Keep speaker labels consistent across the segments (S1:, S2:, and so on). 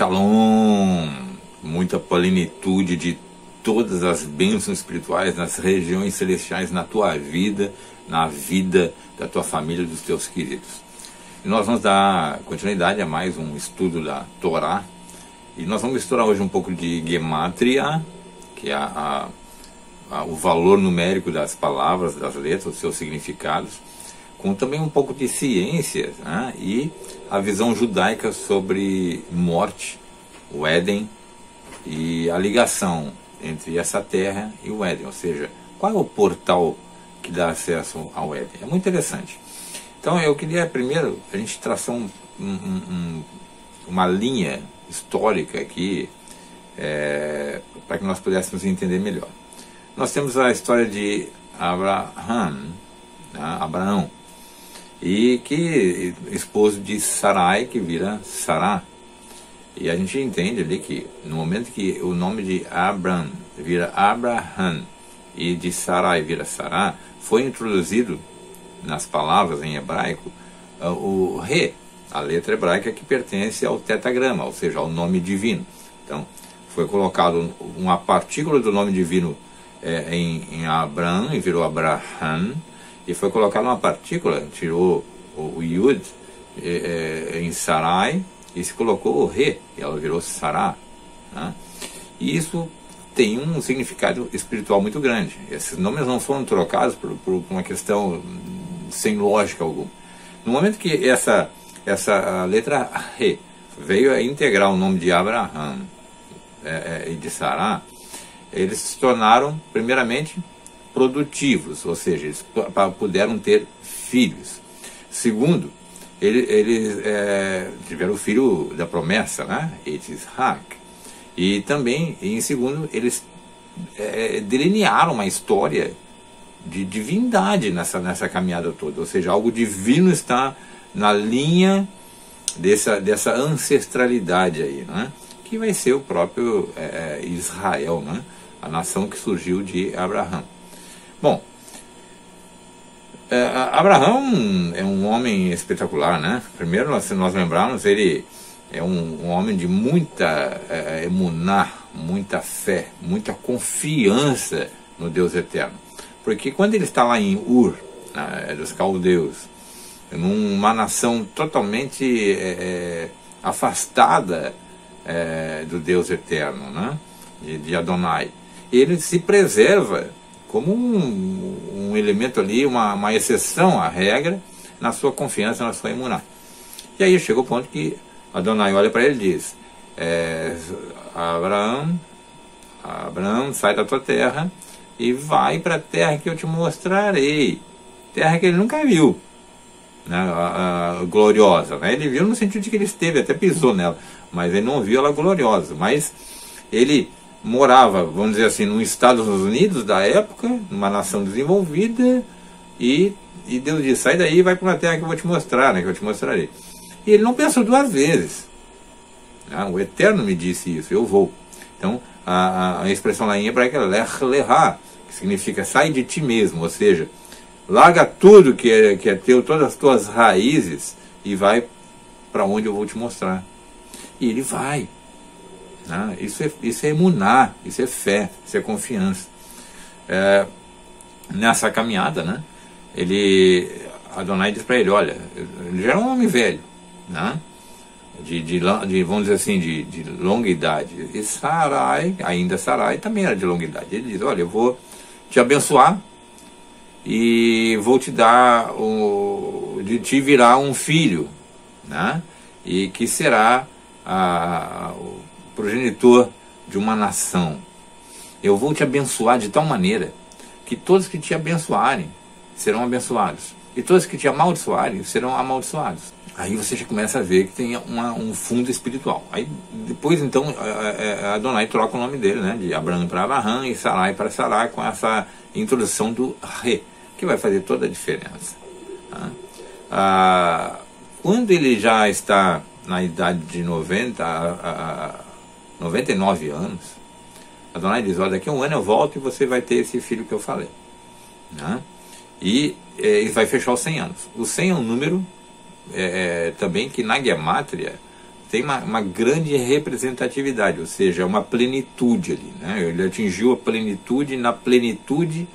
S1: Shalom, muita plenitude de todas as bênçãos espirituais nas regiões celestiais, na tua vida, na vida da tua família e dos teus queridos. E nós vamos dar continuidade a mais um estudo da Torá. E nós vamos estudar hoje um pouco de Gematria, que é o valor numérico das palavras, das letras, os seus significados, com também um pouco de ciência, né? E a visão judaica sobre morte, o Éden e a ligação entre essa terra e o Éden, ou seja, qual é o portal que dá acesso ao Éden. É muito interessante. Então eu queria primeiro a gente traçar uma linha histórica aqui, para que nós pudéssemos entender melhor. Nós temos a história de Abraão, e que esposo de Sarai, que vira Sará. E a gente entende ali que no momento que o nome de Abraham vira Abraham e de Sarai vira Sará, foi introduzido nas palavras em hebraico o Re, a letra hebraica que pertence ao tetagrama, ou seja, ao nome divino. Então foi colocado uma partícula do nome divino em Abraham e virou Abraham, e foi colocada uma partícula, tirou o Yud em Sarai e se colocou o Re, e ela virou Sará, né? E isso tem um significado espiritual muito grande. Esses nomes não foram trocados por uma questão sem lógica alguma. No momento que essa letra Re veio a integrar o nome de Abraham e de Sará, eles se tornaram, primeiramente, produtivos, ou seja, eles puderam ter filhos. Segundo, eles tiveram o filho da promessa, né? Yitzhak. E também, em segundo, eles delinearam uma história de divindade nessa caminhada toda, ou seja, algo divino está na linha dessa ancestralidade aí, né? Que vai ser o próprio Israel, né? A nação que surgiu de Abraão. Bom, Abraão é um homem espetacular, né? Primeiro, se nós lembrarmos, ele é um homem de muita emuná, muita fé, muita confiança no Deus eterno. Porque quando ele está lá em Ur, dos caldeus, numa nação totalmente afastada do Deus eterno, né? de Adonai, ele se preserva como um elemento ali, uma exceção à regra, na sua confiança, na sua emuná. E aí chegou o ponto que Adonai olha para ele e diz: Abraão, sai da tua terra e vai para a terra que eu te mostrarei. Terra que ele nunca viu, né, gloriosa. Né? Ele viu no sentido de que ele esteve, até pisou nela, mas ele não viu ela gloriosa. Mas ele morava, vamos dizer assim, nos Estados Unidos da época, numa nação desenvolvida, e Deus disse: sai daí e vai para uma terra que eu vou te mostrar, né, que eu te mostrarei. E ele não pensou duas vezes. O Eterno me disse isso, eu vou. Então, a expressão lá em hebraico é lech leha, que significa sai de ti mesmo, ou seja, larga tudo que é teu, todas as tuas raízes, e vai para onde eu vou te mostrar. E ele vai. Isso é emuná, isso é fé, isso é confiança. Nessa caminhada, né, Adonai diz para ele: olha, ele já era um homem velho, né, vamos dizer assim, de longa idade. E Sarai também era de longa idade. Ele diz: olha, eu vou te abençoar e vou te dar, de ti virá um filho, né, e que será o progenitor de uma nação. Eu vou te abençoar de tal maneira que todos que te abençoarem serão abençoados, e todos que te amaldiçoarem serão amaldiçoados. Aí você já começa a ver que tem um fundo espiritual. Aí depois, então, Adonai troca o nome dele, né, de Abraão para Abraham e Sarai para Sarai, com essa introdução do Re, que vai fazer toda a diferença. Quando ele já está na idade de 99 anos, Adonai diz: olha, daqui a um ano eu volto e você vai ter esse filho que eu falei, né? E ele vai fechar os 100 anos. O 100 é um número também que na Gematria tem uma grande representatividade, ou seja, uma plenitude ali, né? Ele atingiu a plenitude, e na plenitude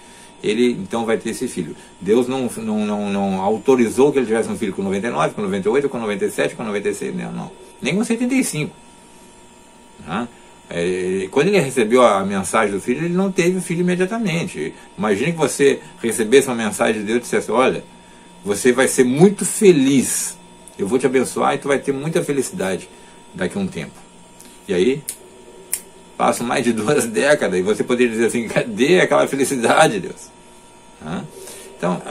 S1: ele então vai ter esse filho. Deus não autorizou que ele tivesse um filho com 99, com 98, com 97, com 96, não. Nem com 75. Né? Quando ele recebeu a mensagem do filho, ele não teve o filho imediatamente. Imagine que você recebesse uma mensagem de Deus e dissesse: olha, você vai ser muito feliz, eu vou te abençoar e tu vai ter muita felicidade daqui a um tempo. E aí, passam mais de 2 décadas e você poderia dizer assim: cadê aquela felicidade, Deus? Então,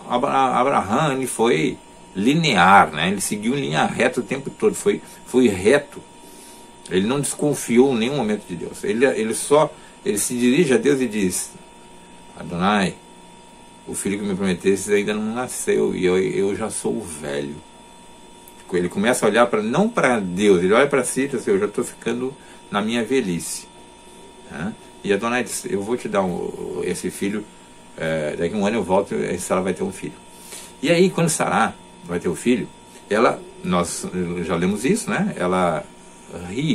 S1: Abraão, ele foi linear, né? Ele seguiu em linha reta o tempo todo, foi reto. Ele não desconfiou em nenhum momento de Deus. Ele se dirige a Deus e diz: Adonai, o filho que me prometeste ainda não nasceu e eu já sou velho. Ele começa a olhar não para Deus, ele olha para si e diz assim: eu já estou ficando na minha velhice. E Adonai diz: eu vou te dar esse filho, daqui a um ano eu volto e Sara vai ter um filho. E aí, quando Sara vai ter o filho, nós já lemos isso, né? Ela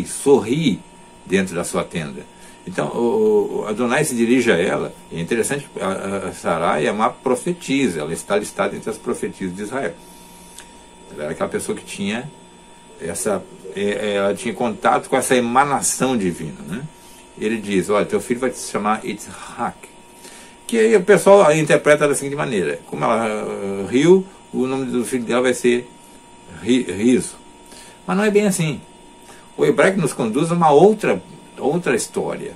S1: sorri dentro da sua tenda. Então, o Adonai se dirige a ela. E é interessante, a Sarai é uma profetisa, ela está listada entre as profetisas de Israel. Ela era aquela pessoa que tinha ela tinha contato com essa emanação divina, né? Ele diz: olha, teu filho vai se chamar Yitzhak. Que aí o pessoal interpreta da seguinte maneira: como ela riu, o nome do filho dela vai ser Riso. Mas não é bem assim. O hebraico nos conduz a uma outra história.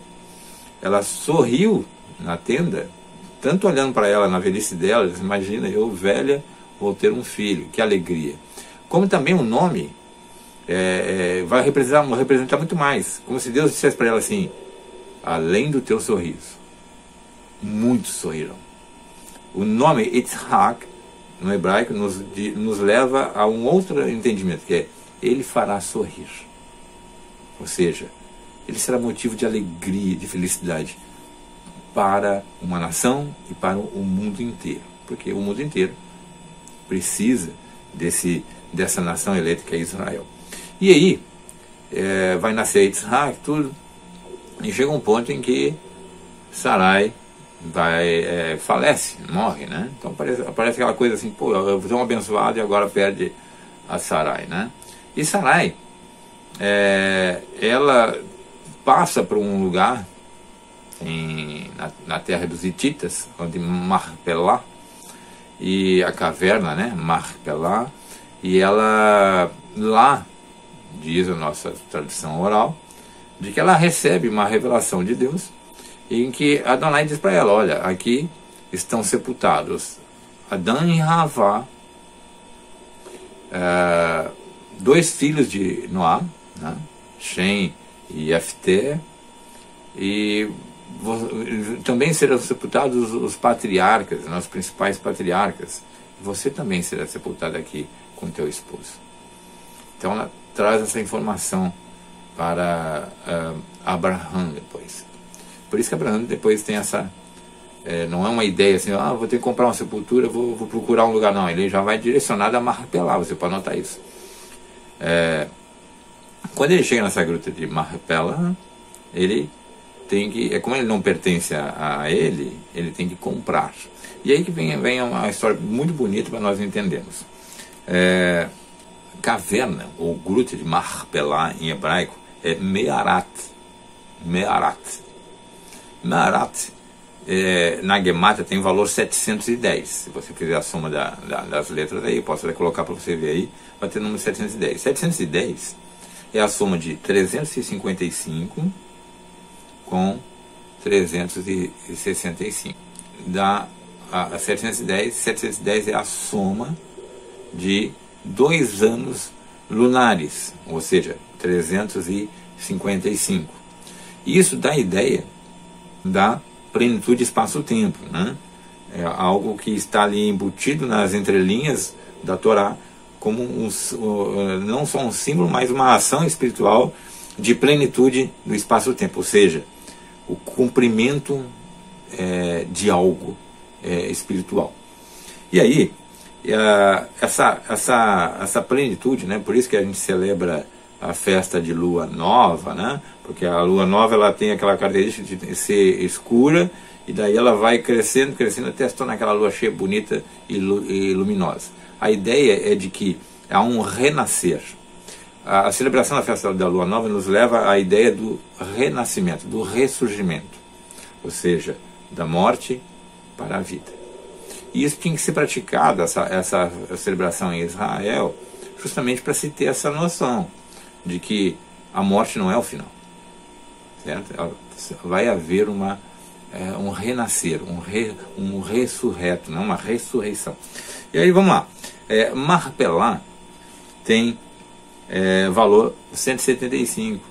S1: Ela sorriu na tenda, tanto olhando para ela na velhice dela, disse: imagina, eu velha vou ter um filho, que alegria. Como também o nome vai representar muito mais, como se Deus dissesse para ela assim: além do teu sorriso, muitos sorrirão. O nome Yitzhak no hebraico nos leva a um outro entendimento, que é: ele fará sorrir. Ou seja, ele será motivo de alegria, de felicidade para uma nação e para o mundo inteiro. Porque o mundo inteiro precisa dessa nação eleita que é Israel. E aí, vai nascer Yitzhak, tudo, e chega um ponto em que Sarai falece, morre, né? Então parece aquela coisa assim: pô, eu vou ser um abençoado e agora perde a Sarai, né? E Sarai, ela passa por um lugar na terra dos Hititas, onde Marpelá, e a caverna, né, Marpelá, e ela lá, diz a nossa tradição oral, de que ela recebe uma revelação de Deus, em que Adonai diz para ela: olha, aqui estão sepultados Adão e Havá, 2 filhos de Noá, né? Shem e Yafté, e também serão sepultados os patriarcas, os principais patriarcas. Você também será sepultado aqui com teu esposo. Então ela traz essa informação para Abraão depois. Por isso que Abraão depois tem essa... não é uma ideia assim: vou ter que comprar uma sepultura, vou procurar um lugar. Não, ele já vai direcionado a Marpelá, você pode notar isso. Quando ele chega nessa gruta de Marpelá, ele tem que... como ele não pertence a ele tem que comprar. E aí que vem uma história muito bonita para nós entendermos. Caverna, ou gruta de Marpelá em hebraico, é Me'arat. Me'arat, na Gemátria tem valor 710. Se você fizer a soma das letras aí, eu posso até colocar para você ver aí, vai ter o número 710. 710 é a soma de 355 com 365. A 710 é a soma de 2 anos lunares, ou seja, 355. Isso dá a ideia da plenitude espaço-tempo, né? É algo que está ali embutido nas entrelinhas da Torá, como não só um símbolo, mas uma ação espiritual de plenitude do espaço-tempo, ou seja, o cumprimento de algo espiritual. E aí, essa plenitude, né? Por isso que a gente celebra a festa de lua nova, né? Porque a lua nova ela tem aquela característica de ser escura, e daí ela vai crescendo, crescendo, até se tornar aquela lua cheia, bonita e luminosa. A ideia é de que há um renascer. A celebração da festa da lua nova nos leva à ideia do renascimento, do ressurgimento, ou seja, da morte para a vida. E isso tinha que ser praticado, essa celebração em Israel, justamente para se ter essa noção de que a morte não é o final, certo? Vai haver um renascer, um ressurreto, não? Uma ressurreição. E aí vamos lá. Marpelá tem valor 175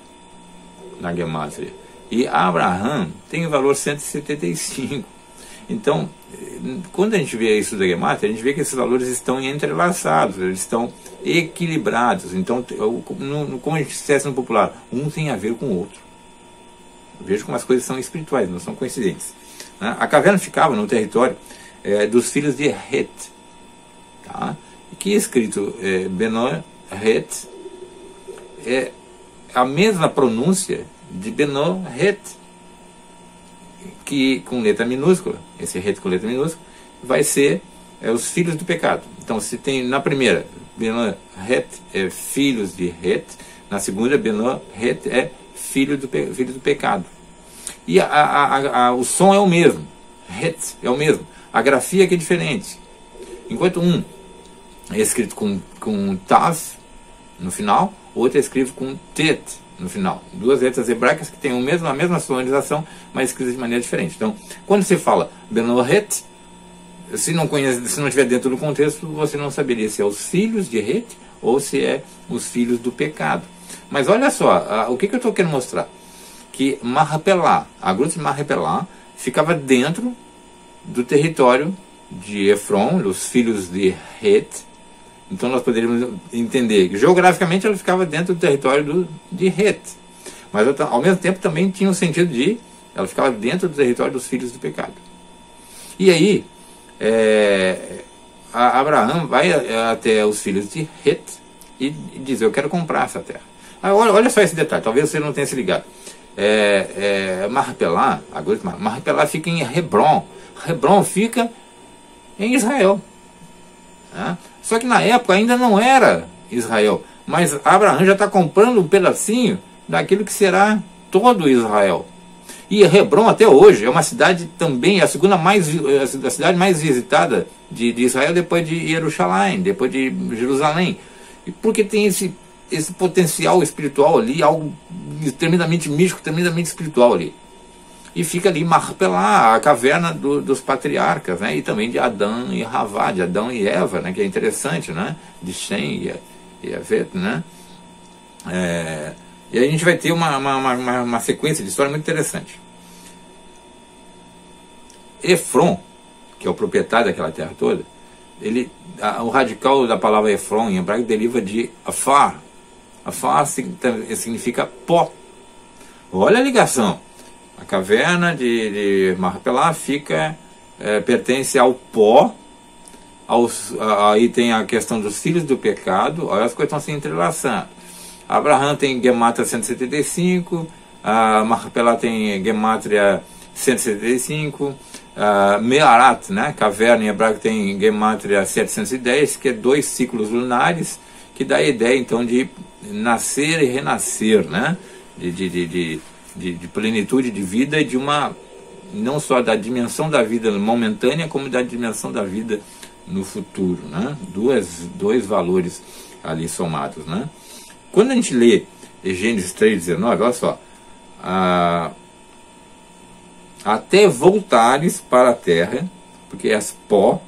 S1: na Gematria, e Abraham tem o valor 175. Então, quando a gente vê isso da Gematria, a gente vê que esses valores estão entrelaçados, eles estão equilibrados. Então, como a gente dissesse no popular, um tem a ver com o outro. Veja como as coisas são espirituais, não são coincidentes. A caverna ficava no território dos filhos de Het, tá? E que é escrito Beno-Het, é a mesma pronúncia de Beno-Het, que com letra minúscula, esse Het com letra minúscula, vai ser os filhos do pecado. Então, se tem na primeira, Beno-Het é filhos de Het, na segunda, Beno-Het é filho do pecado. E o som é o mesmo, Het é o mesmo, a grafia que é diferente. Enquanto um é escrito com Tav no final, o outro é escrito com Tet no final. Duas letras hebraicas que têm a mesma sonorização, mas escritas de maneira diferente. Então, quando você fala Beno-Het, se não estiver dentro do contexto, você não saberia se é os filhos de Het ou se é os filhos do pecado. Mas olha só, o que eu estou querendo mostrar? Que Marpelá, a gruta de Marpelá, ficava dentro do território de Efron, dos filhos de Het. Então nós poderíamos entender que geograficamente ela ficava dentro do território de Het. Mas ao mesmo tempo também tinha o sentido de ela ficava dentro do território dos filhos do pecado. E aí, Abraão vai até os filhos de Het e diz: eu quero comprar essa terra. Olha só esse detalhe, talvez você não tenha se ligado. Marpelá, Marpelá fica em Hebron. Hebron fica em Israel. Só que na época ainda não era Israel, mas Abraão já está comprando um pedacinho daquilo que será todo Israel. E Hebron até hoje é uma cidade também, a cidade mais visitada de Israel, depois de Jerusalém, depois de Jerusalém. E porque tem esse potencial espiritual ali, algo tremendamente místico, tremendamente espiritual ali. E fica ali Marpelá, a caverna dos patriarcas, né? E também de Adão e Havá, de Adão e Eva, né? Que é interessante, né? De Shem e Avet, né? E aí a gente vai ter uma sequência de história muito interessante. Efron, que é o proprietário daquela terra toda, o radical da palavra Efron em hebraico deriva de Afar. Afar significa pó. Olha a ligação. A caverna de Marpelá pertence ao pó. Aí tem a questão dos filhos do pecado. Olha, as coisas estão se entrelaçando. Abraão tem Gematria 175, Marpelá tem Gematria 175, Mearat, né, caverna em hebraico, tem Gematria 710, que é 2 ciclos lunares, que dá a ideia então de nascer e renascer, né, de plenitude de vida, e de não só da dimensão da vida momentânea, como da dimensão da vida no futuro, né? Dois valores ali somados, né? Quando a gente lê Gênesis 3,19, olha só, até voltares para a terra, porque és pó,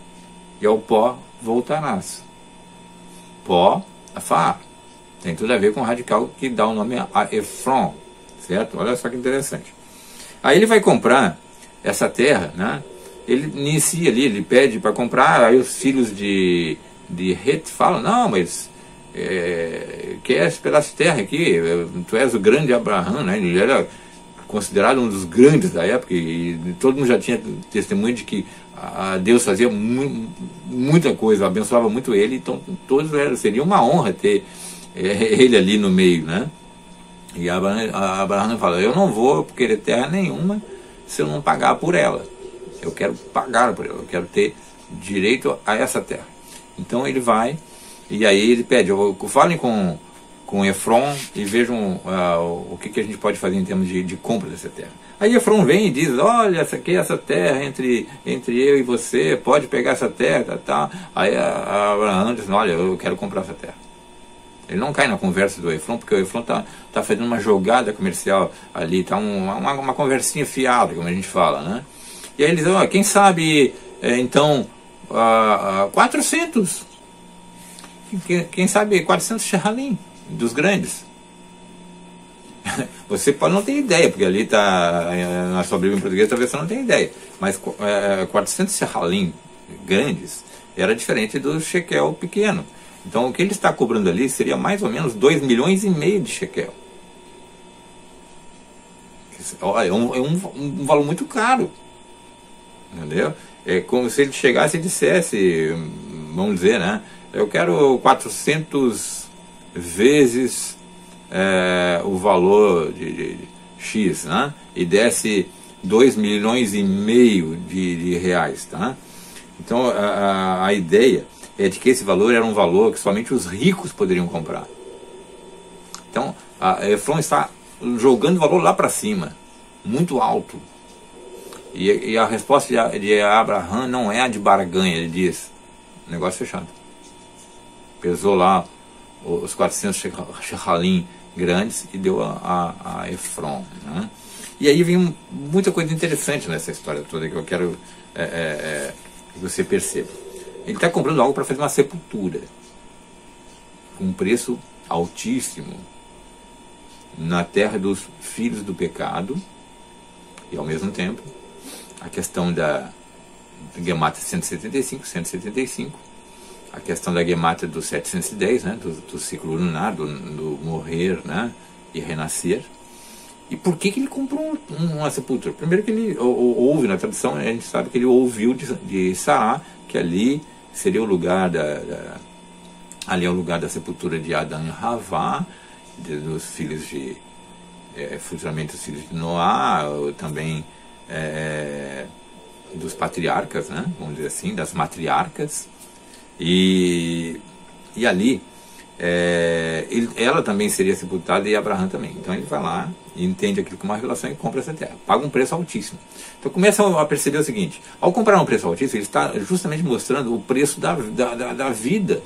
S1: e ao pó voltarás. Pó, Afar. Tem tudo a ver com o radical que dá o nome a Efron, certo? Olha só que interessante. Aí ele vai comprar essa terra, né? Ele inicia ali, ele pede para comprar, aí os filhos de Het falam: não, mas quer esse pedaço de terra aqui, tu és o grande Abraão, né? Ele era considerado um dos grandes da época, e todo mundo já tinha testemunho de que Deus fazia muita coisa, abençoava muito ele, então todos seria uma honra ter ele ali no meio, né? E Abraão fala, eu não vou querer terra nenhuma se eu não pagar por ela. Eu quero pagar por ela, eu quero ter direito a essa terra. Então ele vai, e aí ele pede, falem com Efron e vejam o que a gente pode fazer em termos de compra dessa terra. Aí Efron vem e diz, olha, essa terra entre eu e você, pode pegar essa terra, tá. Aí Abraão diz, olha, eu quero comprar essa terra. Ele não cai na conversa do Efron, porque o Efron tá fazendo uma jogada comercial ali, tá uma conversinha fiada, como a gente fala, né? E aí ele diz, quem sabe, então, 400, quem sabe 400 shechalim, dos grandes. Você pode não ter ideia, porque ali está, na sua Bíblia em português, talvez você não tenha ideia, mas 400 shechalim grandes era diferente do shekel pequeno. Então o que ele está cobrando ali seria mais ou menos 2,5 milhões de shekel. É um valor muito caro. Entendeu? É como se ele chegasse e dissesse, vamos dizer, né? Eu quero 400 vezes o valor de X, né? E desse 2,5 milhões de reais, tá? Então a ideia é de que esse valor era um valor que somente os ricos poderiam comprar. Então Efron está jogando o valor lá para cima, muito alto. E a resposta de Abraão não é a de barganha, ele diz, negócio fechado. Pesou lá os 400 shechalim grandes e deu a Efron, né? E aí vem muita coisa interessante nessa história toda que eu quero que você perceba. Ele está comprando algo para fazer uma sepultura, com um preço altíssimo, na terra dos filhos do pecado, e ao mesmo tempo a questão da Gemátria 175, a questão da Gemátria do 710, né, do ciclo lunar, do morrer, né, e renascer. E por que ele comprou uma sepultura? Primeiro que ele ouve, na tradição, a gente sabe que ele ouviu de Sará, que ali seria o lugar ali é o lugar da sepultura de Adão e Havá, dos filhos futuramente os filhos de Noá, também dos patriarcas, né, vamos dizer assim, das matriarcas, e ali ela também seria sepultada e Abraão também. Então ele vai lá e entende aquilo como uma relação e compra essa terra, paga um preço altíssimo. Então começa a perceber o seguinte, ao comprar um preço altíssimo, ele está justamente mostrando o preço da vida,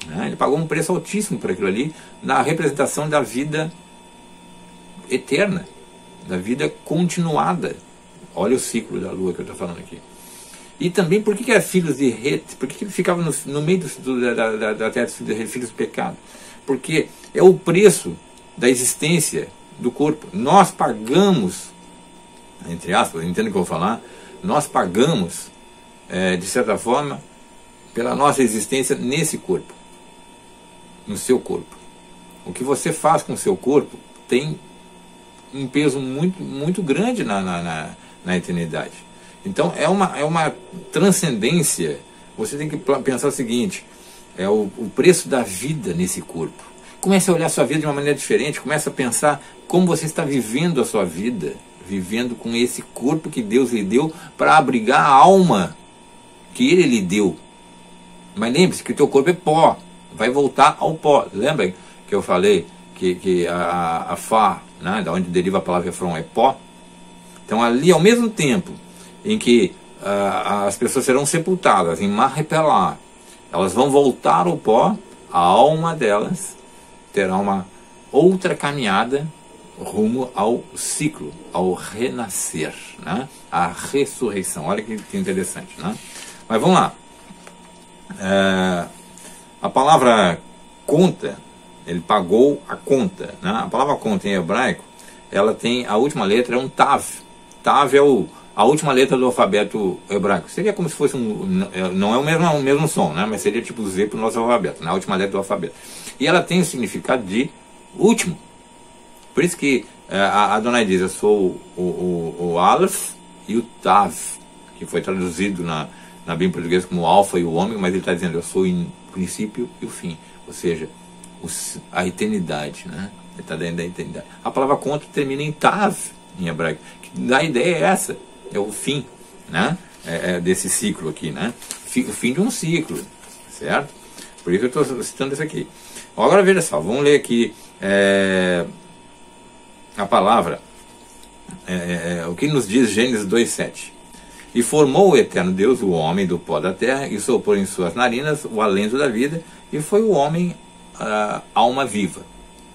S1: né? Ele pagou um preço altíssimo por aquilo ali, na representação da vida eterna, da vida continuada. Olha o ciclo da lua que eu estou falando aqui. E também, por que é filhos de Het? Por que ele ficava no meio da terra dos filhos do pecado? Porque é o preço da existência do corpo. Nós pagamos, entre aspas, entendo o que eu vou falar, nós pagamos, de certa forma, pela nossa existência nesse corpo, no seu corpo. O que você faz com o seu corpo tem um peso muito, muito grande na eternidade. Então é uma transcendência. Você tem que pensar o seguinte, é o preço da vida nesse corpo. Comece a olhar a sua vida de uma maneira diferente, comece a pensar como você está vivendo a sua vida, vivendo com esse corpo que Deus lhe deu para abrigar a alma que Ele lhe deu. Mas lembre-se que o teu corpo é pó, vai voltar ao pó. Lembra que eu falei que a Fá, né, da onde deriva a palavra Efron, é pó? Então ali, ao mesmo tempo em que as pessoas serão sepultadas em Marrepelá, elas vão voltar ao pó, a alma delas terá uma outra caminhada rumo ao ciclo, ao renascer, né? A ressurreição. Olha que interessante, né? Mas vamos lá. A palavra conta, ele pagou a conta, né? A palavra conta em hebraico, ela tem a última letra, é um tav. Tav é a última letra do alfabeto hebraico. Seria como se fosse não é o mesmo som, né? Mas seria tipo Z para o nosso alfabeto, né? A última letra do alfabeto. E ela tem o significado de último. Por isso que a Adonai diz, eu sou o Aleph e o Tav, que foi traduzido na Bíblia portuguesa como o Alfa e o Ômega, mas ele está dizendo, eu sou o princípio e o fim, ou seja, a eternidade, né? Ele está dentro da eternidade. A palavra contra termina em Tav, em hebraico, que a ideia é essa, é o fim, né? Desse ciclo aqui, né? O fim de um ciclo, certo? Por isso eu estou citando isso aqui. Agora veja só, vamos ler aqui a palavra, o que nos diz Gênesis 2:7. E formou o eterno Deus o homem do pó da terra, e soprou em suas narinas o alento da vida, e foi o homem alma viva.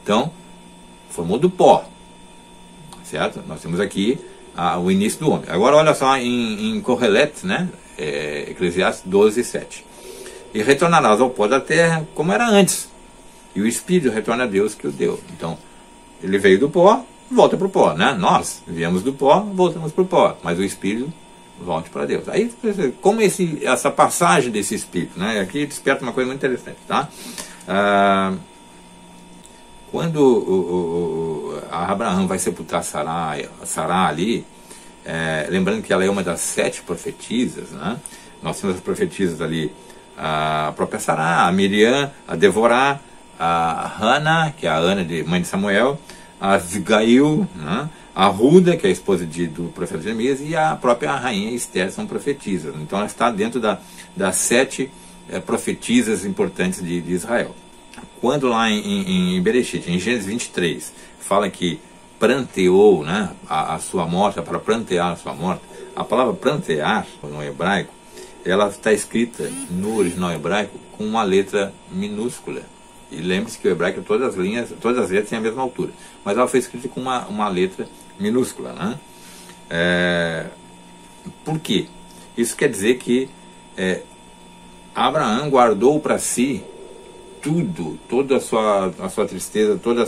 S1: Então, formou do pó, certo? Nós temos aqui o início do homem. Agora olha só em Kohelet, né? Eclesiastes 12:7. E retornarás ao pó da terra como era antes, e o espírito retorna a Deus que o deu. Então, ele veio do pó, volta para o pó, né? Nós viemos do pó, voltamos para o pó, mas o espírito volte para Deus. Aí, como essa passagem desse espírito, né? Aqui desperta uma coisa muito interessante, tá? Quando Abraão vai sepultar Sará ali, lembrando que ela é uma das 7 profetisas, né? Nós temos as profetisas ali, a própria Sará, a Miriam, a Devorá, a Hana, que é a Ana, mãe de Samuel, a Abigail, né? A Ruda, que é a esposa do profeta Jeremias, e a própria rainha Esther são profetisas. Então ela está dentro das 7 profetisas importantes de Israel. Quando lá em Bereshit, em Gênesis 23, fala que pranteou, né, a sua morte, para prantear a sua morte, a palavra prantear, no hebraico, ela está escrita no original hebraico com uma letra minúscula. E lembre-se que o hebraico, todas as letras têm a mesma altura, mas ela foi escrita com uma letra minúscula, né? Por quê? Isso quer dizer que Abraão guardou para si tudo, toda a sua tristeza, todo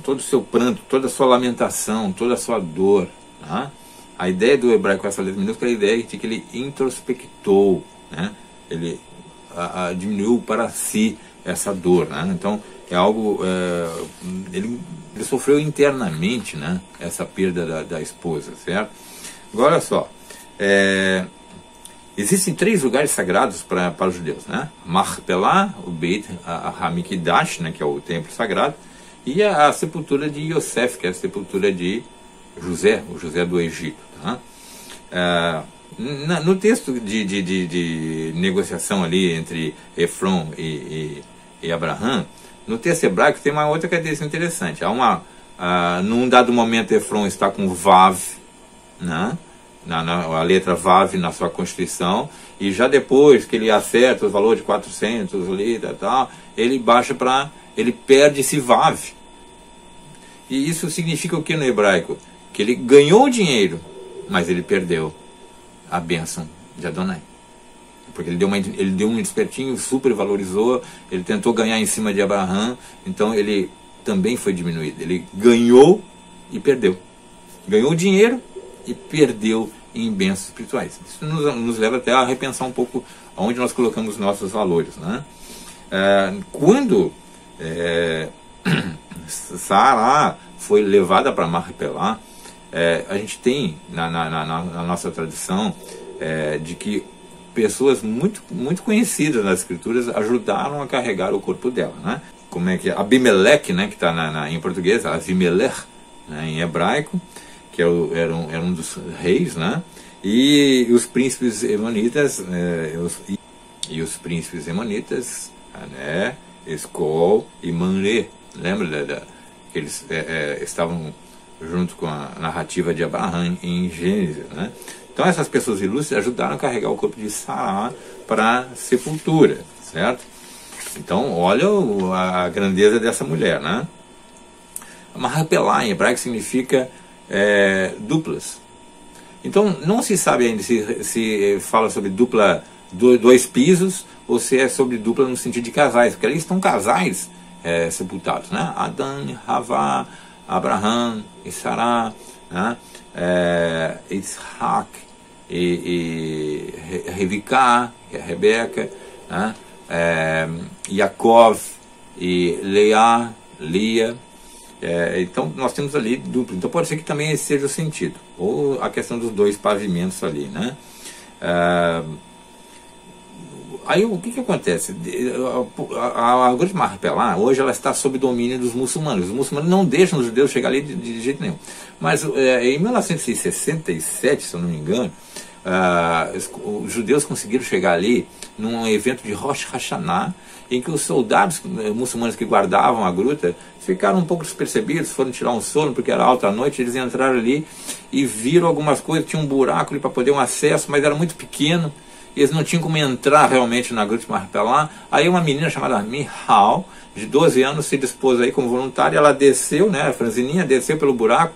S1: o seu pranto, toda a sua lamentação, toda a sua dor, né? A ideia do hebraico com essa letra minúscula é a ideia de que ele introspectou, né? Ele diminuiu para si essa dor, né? Então é algo, ele sofreu internamente, né, essa perda da esposa, certo? Agora olha só, existem 3 lugares sagrados para os judeus, né? Machpelah, o Beit HaMikdash, né, que é o templo sagrado, e a sepultura de Yosef, que é a sepultura de José, o José do Egito, tá? No texto de negociação ali entre Efron e Abraão, no texto hebraico tem uma outra característica interessante. Num dado momento Efron está com Vav, né? A letra Vav na sua Constituição, e já depois que ele acerta os valores de 400 ali, tal, ele baixa ele perde esse Vav. E isso significa o que no hebraico? Que ele ganhou dinheiro, mas ele perdeu a bênção de Adonai. Porque ele deu um despertinho, supervalorizou, ele tentou ganhar em cima de Abraão, então ele também foi diminuído. Ele ganhou e perdeu. Ganhou dinheiro e perdeu em bênçãos espirituais. Isso nos leva até a repensar um pouco onde nós colocamos nossos valores, né? Quando Sará foi levada para Machpelah, a gente tem na nossa tradição de que pessoas muito conhecidas nas escrituras ajudaram a carregar o corpo dela, né? Como é que é? Abimeleque, né, que está em português, Avimelech, né, em hebraico, que era um dos reis, né? E os príncipes emonitas, os príncipes emonitas, né, Escol e Manré, lembra que eles estavam junto com a narrativa de Abraão em Gênesis, né? Então essas pessoas ilustres ajudaram a carregar o corpo de Sará para a sepultura, certo? Então olha a grandeza dessa mulher, né? Machpelah em hebraico significa duplas. Então não se sabe ainda se fala sobre dupla, 2 pisos, ou se é sobre dupla no sentido de casais, porque ali estão casais sepultados, né? Adão, Havá, Abraão e Sará, né? Isaac e Rivicá, que é Rebeca, né? Yaakov e Leá, Lia. Então nós temos ali duplo. Então pode ser que também esse seja o sentido. Ou a questão dos dois pavimentos ali, né? Aí o que acontece? A Grande Marpelá, hoje ela está sob domínio dos muçulmanos. Os muçulmanos não deixam os judeus chegar ali de jeito nenhum. Mas em 1967, se eu não me engano, os judeus conseguiram chegar ali num evento de Rosh Hashanah, em que os soldados muçulmanos que guardavam a gruta ficaram um pouco despercebidos, foram tirar um sono porque era alta noite, eles entraram ali e viram algumas coisas, tinha um buraco ali para poder um acesso, mas era muito pequeno, e eles não tinham como entrar realmente na gruta de Marpelá. Aí uma menina chamada Mihal, de 12 anos, se dispôs aí como voluntária, ela desceu, né, a franzininha desceu pelo buraco,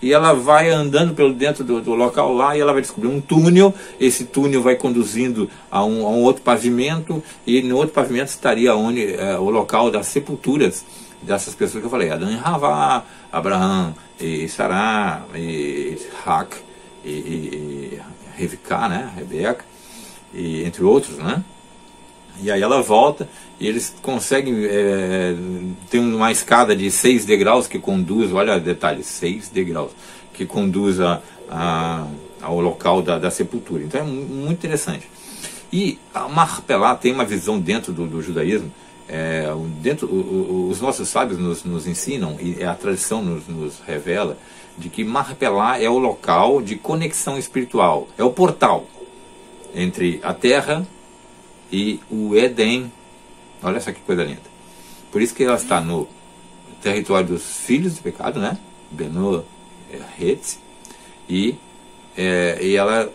S1: e ela vai andando pelo dentro do local lá, e ela vai descobrir um túnel. Esse túnel vai conduzindo a um outro pavimento, e no outro pavimento estaria o local das sepulturas dessas pessoas que eu falei, Adão e Havá, Abraão e Sará, e Isaac, e Rivka, né, Rebeca, e entre outros, né? E aí ela volta e eles conseguem ter uma escada de 6 degraus que conduz, olha o detalhe, 6 degraus, que conduz ao local da sepultura. Então é muito interessante. E a Marpelá tem uma visão dentro do judaísmo, os nossos sábios nos ensinam, e a tradição nos revela, de que Marpelá é o local de conexão espiritual, é o portal entre a terra e o Éden. Olha só que coisa linda. Por isso que ela está no território dos filhos do pecado, né? Beno Het, e ela,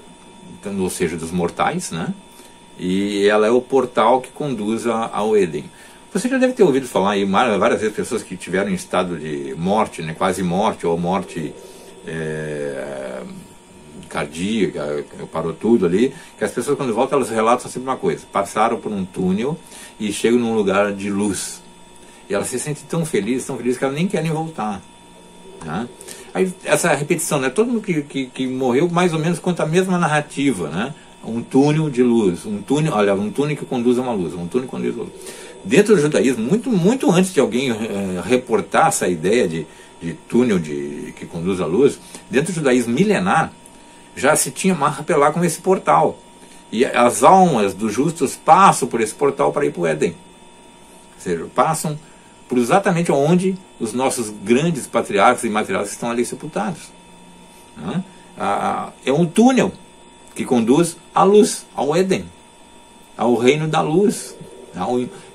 S1: ou seja, dos mortais, né? E ela é o portal que conduz ao Éden. Você já deve ter ouvido falar aí várias vezes pessoas que tiveram em estado de morte, né? Quase morte, ou morte cardíaca, parou tudo ali, que as pessoas quando voltam elas relatam sempre uma coisa: passaram por um túnel e chegam num lugar de luz, e elas se sentem tão felizes que elas nem querem voltar, né? Aí essa repetição, né? Todo mundo que morreu mais ou menos conta a mesma narrativa, né? Um túnel de luz, um túnel que conduz a uma luz, um túnel que conduz a uma luz. Dentro do judaísmo, muito antes de alguém reportar essa ideia de túnel que conduz a luz, dentro do judaísmo milenar já se tinha Marpelá como esse portal. E as almas dos justos passam por esse portal para ir para o Éden. Ou seja, passam por exatamente onde os nossos grandes patriarcas e matriarcas estão ali sepultados, né? É um túnel que conduz à luz, ao Éden, ao reino da luz,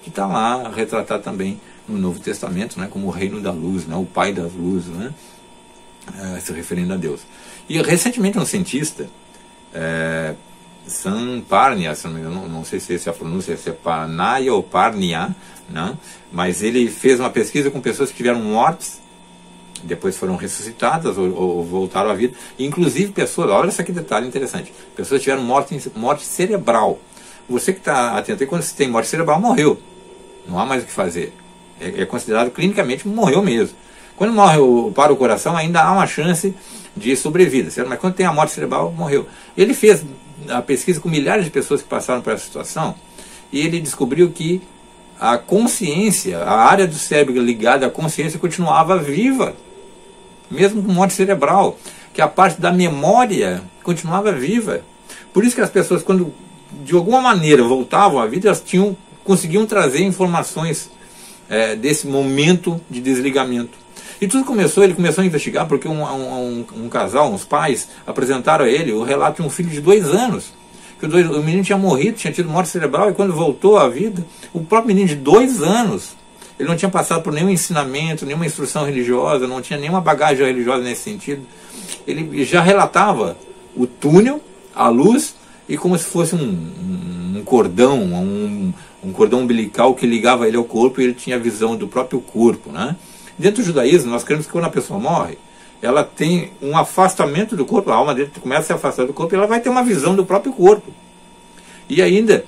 S1: que está lá retratado também no Novo Testamento, né, como o reino da luz, né, o pai das luzes, né, se referindo a Deus. E recentemente um cientista, Sam Parnia, não sei se essa é a pronúncia, se é Parnaya ou Parnia, né? Mas ele fez uma pesquisa com pessoas que tiveram mortes, depois foram ressuscitadas ou voltaram à vida, inclusive pessoas, olha esse aqui detalhe interessante, pessoas que tiveram morte cerebral. Você que está atento aí, quando você tem morte cerebral, morreu, não há mais o que fazer, é considerado clinicamente morreu mesmo. Quando morre para o coração, ainda há uma chance de sobrevida, certo? Mas quando tem a morte cerebral, morreu. Ele fez a pesquisa com milhares de pessoas que passaram por essa situação, e ele descobriu que a consciência, a área do cérebro ligada à consciência continuava viva, mesmo com morte cerebral, que a parte da memória continuava viva. Por isso que as pessoas, quando de alguma maneira voltavam à vida, elas conseguiam trazer informações desse momento de desligamento. E tudo ele começou a investigar porque um casal, uns pais, apresentaram a ele o relato de um filho de 2 anos, que o menino tinha morrido, tinha tido morte cerebral, e quando voltou à vida, o próprio menino de 2 anos, ele não tinha passado por nenhum ensinamento, nenhuma instrução religiosa, não tinha nenhuma bagagem religiosa nesse sentido. Ele já relatava o túnel, a luz, e como se fosse um cordão, um cordão umbilical que ligava ele ao corpo, e ele tinha a visão do próprio corpo, né? Dentro do judaísmo, nós cremos que quando a pessoa morre, ela tem um afastamento do corpo, a alma dele começa a se afastar do corpo, e ela vai ter uma visão do próprio corpo. E ainda,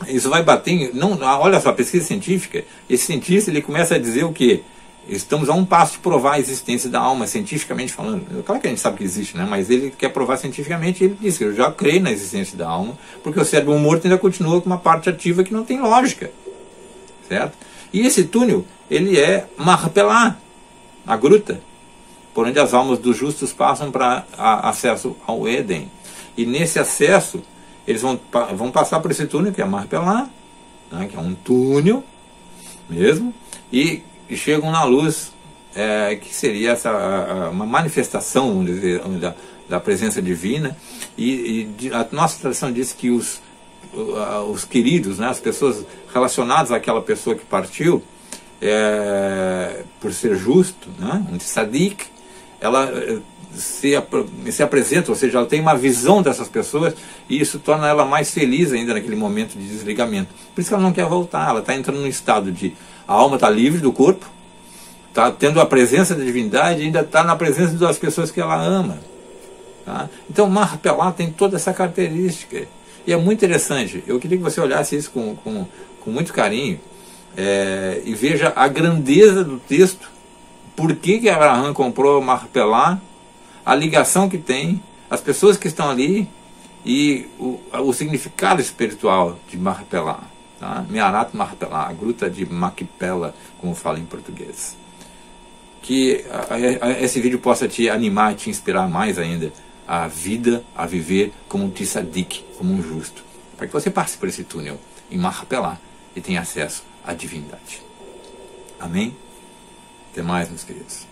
S1: isso vai bater, olha só, a pesquisa científica, esse cientista ele começa a dizer o quê? Estamos a um passo de provar a existência da alma, cientificamente falando. Claro que a gente sabe que existe, né? Mas ele quer provar cientificamente, e ele diz que eu já creio na existência da alma, porque o cérebro morto ainda continua com uma parte ativa que não tem lógica, certo? E esse túnel, ele é Marpelá, a gruta, por onde as almas dos justos passam para acesso ao Éden. E nesse acesso, eles vão passar por esse túnel, que é Marpelá, né, que é um túnel mesmo, e chegam na luz, que seria uma manifestação, vamos dizer, da presença divina. E a nossa tradição diz que os queridos, né, as pessoas relacionadas àquela pessoa que partiu, por ser justo, né, um tzadik, ela se apresenta, ou seja, ela tem uma visão dessas pessoas, e isso torna ela mais feliz ainda naquele momento de desligamento. Por isso que ela não quer voltar, ela está entrando num estado de a alma está livre do corpo, está tendo a presença da divindade, e ainda está na presença das pessoas que ela ama. Tá? Então Marpelá tem toda essa característica, e é muito interessante. Eu queria que você olhasse isso com muito carinho, e veja a grandeza do texto, por que Abraham comprou Marpelá, a ligação que tem, as pessoas que estão ali, e o significado espiritual de Marpelá. Tá? Mearat Marpelá, a gruta de Macpela, como fala em português. Que esse vídeo possa te animar, te inspirar mais ainda a vida, a viver como um tzadik, como um justo, para que você passe por esse túnel em Marpelá e tenha acesso à divindade. Amém? Até mais, meus queridos.